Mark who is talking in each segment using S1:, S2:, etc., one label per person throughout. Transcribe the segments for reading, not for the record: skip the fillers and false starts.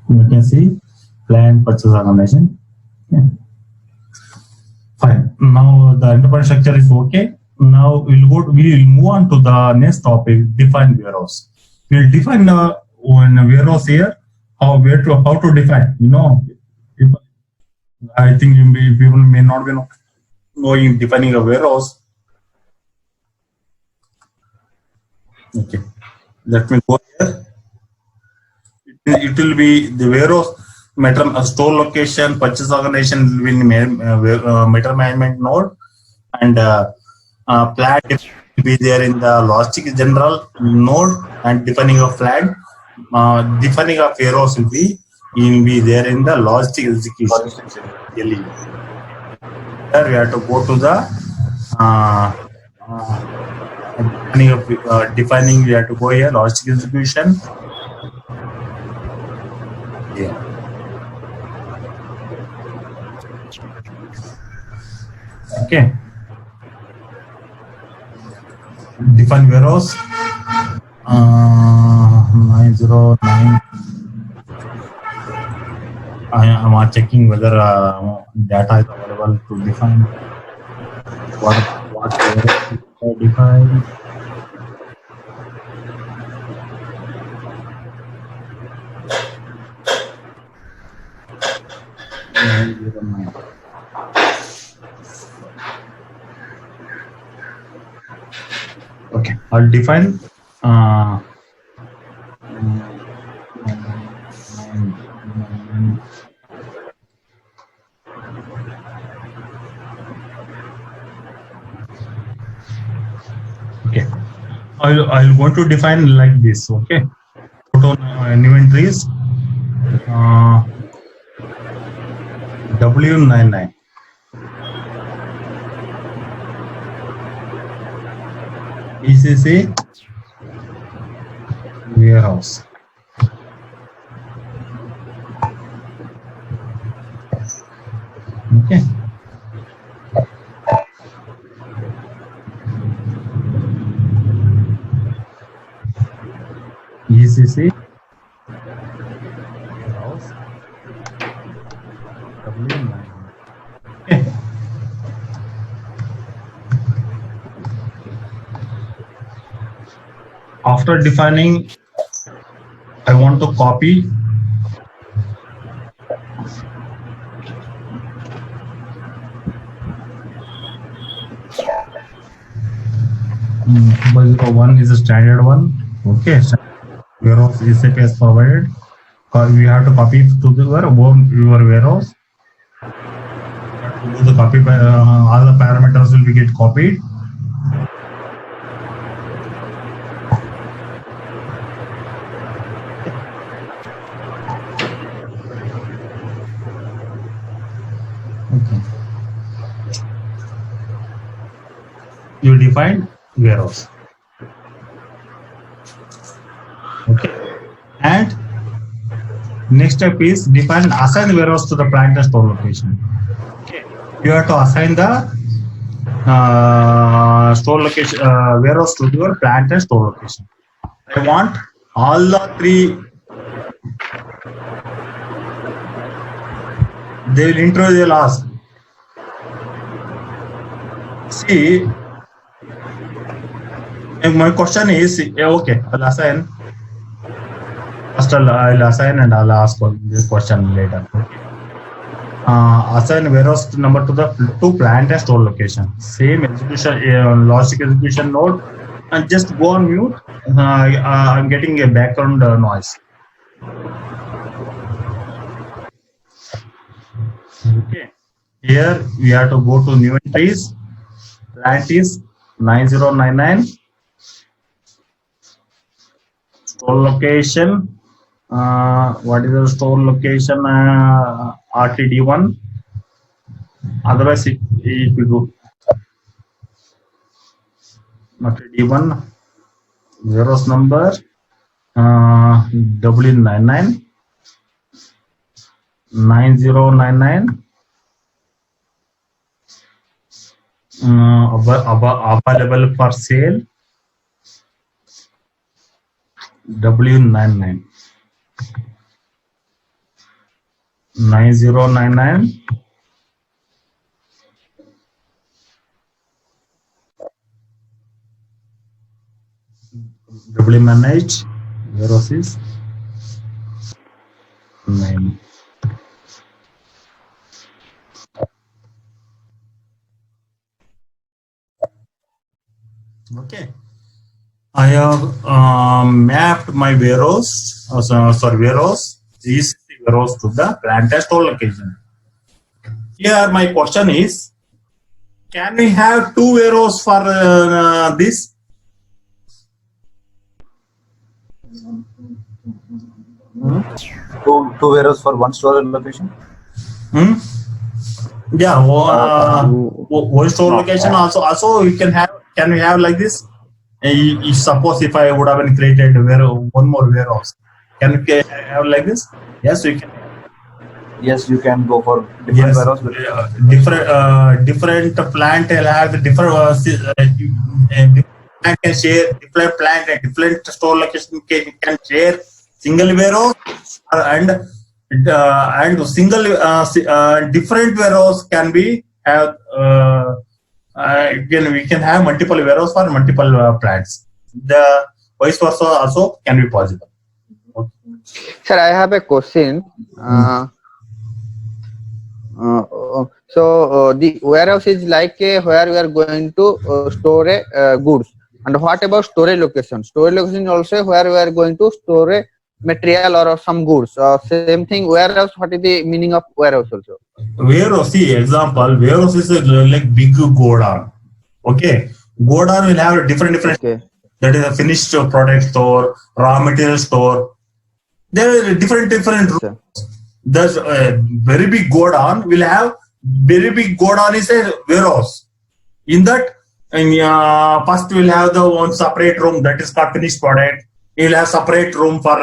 S1: You can see planned purchase organization. Okay. Fine. Now the enterprise structure is okay. Now we will move on to the next topic, define warehouse. We'll define one warehouse here. How to define? People, I think people may not be knowing defining a warehouse. Okay, let me go here. It will be the warehouse, store location, purchase organization will material management node, and plan will be there in the logistic general node, and defining of plan, defining of warehouse will be there in the logistic execution. Here we have to go to the defining. We have to go here logistic execution. Yeah. Okay. Define warehouse. 909. I am checking whether data is available to define what define. Okay, I'll define okay. I'll going to define like this. Okay, put on inventories W99. ECC warehouse. Okay. ECC warehouse W9. Okay. After defining, I want to copy one is a standard one. Okay, warehouse SAP has provided. We have to copy to your warehouse. The copy all the parameters will be get copied. Okay. You define warehouse. Okay. And next step is define assign warehouse to the plant and store location. Okay. You have to assign the store location warehouse to your plant and store location. I want all the three. They will intro, they will ask. See, my question is, okay, I'll assign. First I'll assign and I'll ask this question later. Assign warehouse number to the plant and store location. Same execution, logic execution node, and just go on mute. I'm getting a background noise. Okay. Here we have to go to new entries. Plant is 9099. Store location. What is the store location? RTD1. Otherwise, it will go. RTD1. Warehouse number W99. 9099. Available for sale W99. 9099 WMNH warehouses 9. Okay. I have mapped my warehouse, warehouse, ECC warehouse to the plant and store location. Here my question is, can we have two warehouse for this?
S2: Two warehouse for one storage location?
S1: Yeah, one store location also you can have. Can we have like this? Suppose if I would have been created one more warehouse, can we have like this? Yes, we can.
S2: Yes, you can go for different warehouse.
S1: Different plant will have the different plant can share different plant and different store location can share single warehouse and single different warehouse can be have. We can have multiple warehouse for multiple plants. The vice versa also can be possible. Okay.
S3: Sir, I have a question. The warehouse is like where we are going to store goods. And what about storage location? Storage location is also where we are going to store material or some goods. Same thing, warehouse, what is the meaning of warehouse also?
S1: Warehouse, see, example, warehouse is like big godown. Okay. Godown will have a different.
S3: Okay.
S1: That is a finished product store, raw material store. There are different rooms. There's a very big godown will have very big godown is a warehouse. In that, first we'll have the one separate room that is called finished product. You'll have separate room for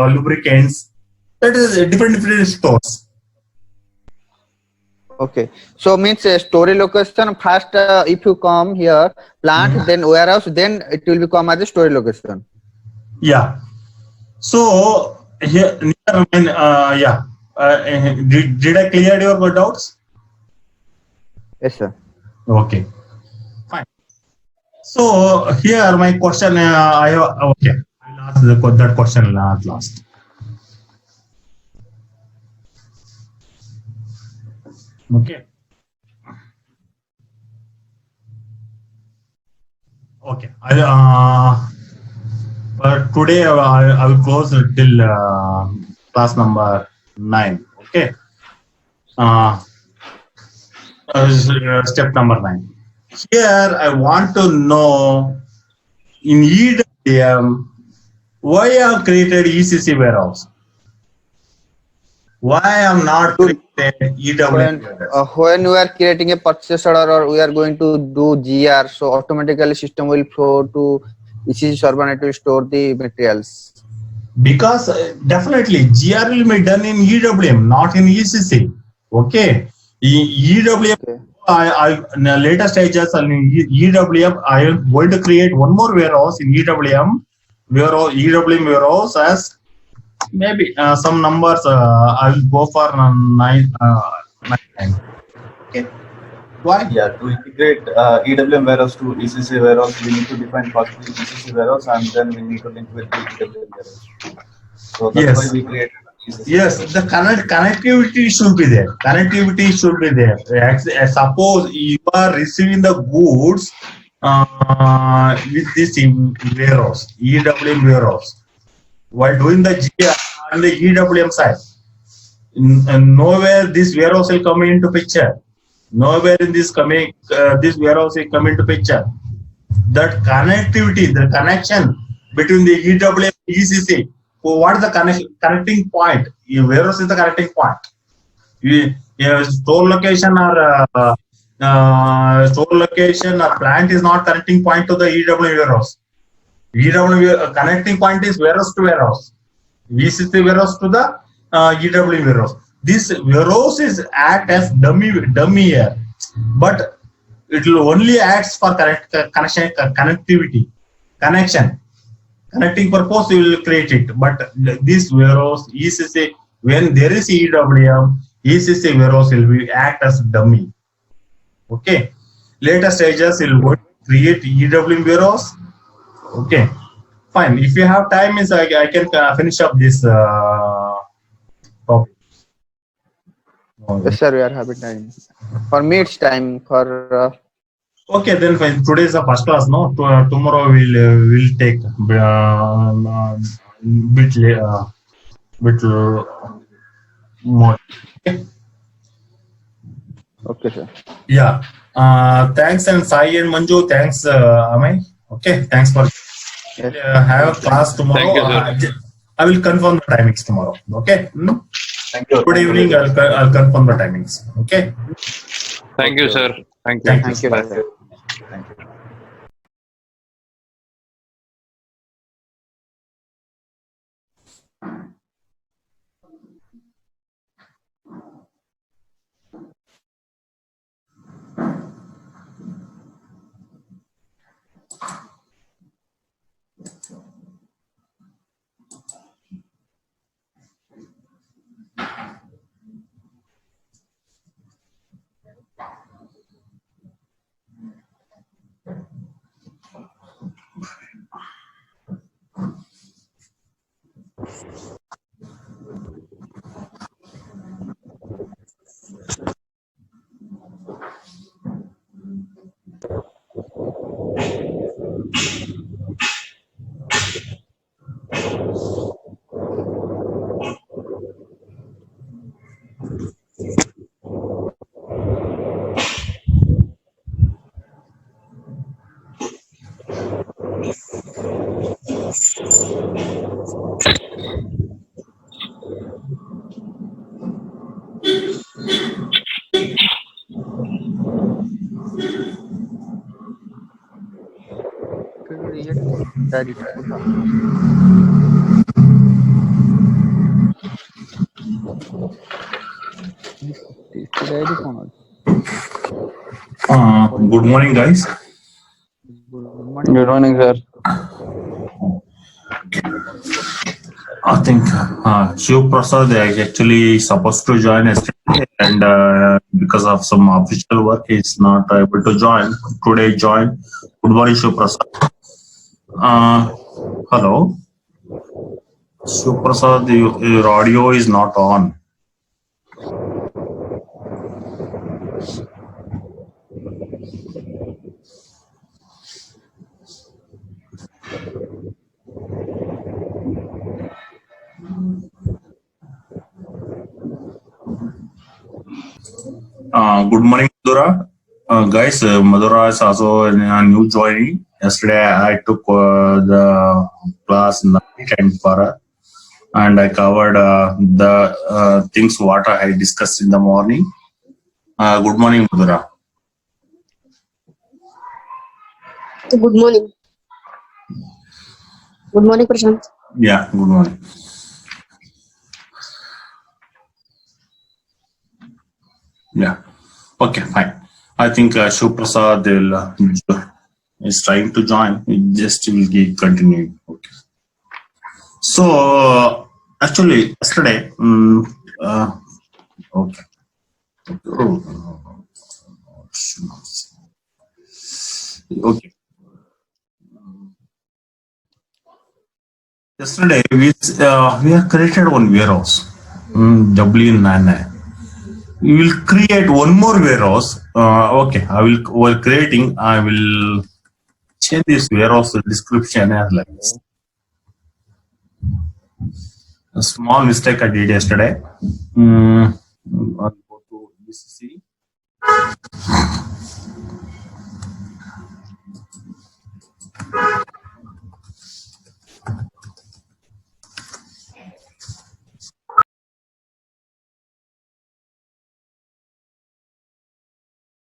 S1: lubricants. That is different stores.
S3: Okay, so means storage location first. If you come here, plant, then warehouse, then it will become as a storage location.
S1: Yeah. So here, did I clear your doubts?
S3: Yes, sir.
S1: Okay, fine. So here my question, I'll ask that question at last. Okay. Okay. But today I will close till class number 9. Okay. Step number 9. Here I want to know in EWM why I have created ECC warehouse. Why I am not created EWM warehouse?
S3: When we are creating a purchase order or we are going to do GR, so automatically system will flow to ECC server and it will store the materials.
S1: Because definitely GR will be done in EWM, not in ECC. Okay. EWM, okay. In the later stages in EWM, I am going to create one more warehouse in EWM warehouse as maybe some numbers. I will go for 9. Okay. Why?
S2: Yeah, to integrate EWM warehouse to ECC warehouse, we need to define first the ECC warehouse and then we need to link with the EWM warehouse. So that's why we created ECC warehouse.
S1: The connectivity should be there. Connectivity should be there. Suppose you are receiving the goods with this warehouse, EWM warehouse, while doing the GR on the EWM side. Nowhere this warehouse will come into picture. Nowhere in this this warehouse will come into picture. That connectivity, the connection between the EWM and ECC. What is the connecting point? Warehouse is the connecting point. Store location or plant is not connecting point to the EWM warehouse. EWM connecting point is warehouse to warehouse. ECC warehouse to the EWM warehouse. This warehouse is act as dummy here, but it will only act for connectivity, connection. Connecting purpose you will create it, but this warehouse ECC when there is EWM, ECC warehouse will be act as dummy. Okay. Later stages will go create EWM warehouse. Okay. Fine. If you have time, is I can finish up this topic.
S3: Yes, sir, we are having time. For me, it's time for.
S1: Okay, then fine. Today is the first class, no? Tomorrow we'll take bit more. Okay.
S3: Okay, sir.
S1: Yeah. Thanks and Sai and Manju. Thanks, Amay. Okay. Thanks for
S3: Yes.
S1: have a class tomorrow.
S4: Thank you, sir.
S1: I will confirm the timings tomorrow. Okay.
S2: Thank you.
S1: Good evening. I'll confirm the timings. Okay.
S4: Thank you, sir. Thank you.
S1: Thank
S3: Thank you,
S4: Bye.
S3: sir.
S2: Thank you.
S1: Good morning, guys.
S3: Good morning, sir.
S1: I think Shiv Prasad is actually supposed to join yesterday, and because of some official work, he's not able to join. Today, join. Good morning, Shiv Prasad. Hello, Shiv Prasad. Your audio is not on. Good morning, Madhura. Guys, Madhura is also a new joining. Yesterday, I took the class night and para, and I covered the things what I discussed in the morning. Good morning, Madhura.
S5: Good morning. Good morning, Prashant.
S1: Yeah, good morning. Yeah. Okay, fine. I think Shiv Prasad is trying to join. We just will keep continuing. Okay. So actually, yesterday, okay. Okay. Yesterday, we have created one warehouse, W9. We will create one more warehouse. Okay, while creating, I will change this warehouse description as like this. A small mistake I did yesterday. I'll go to ECC.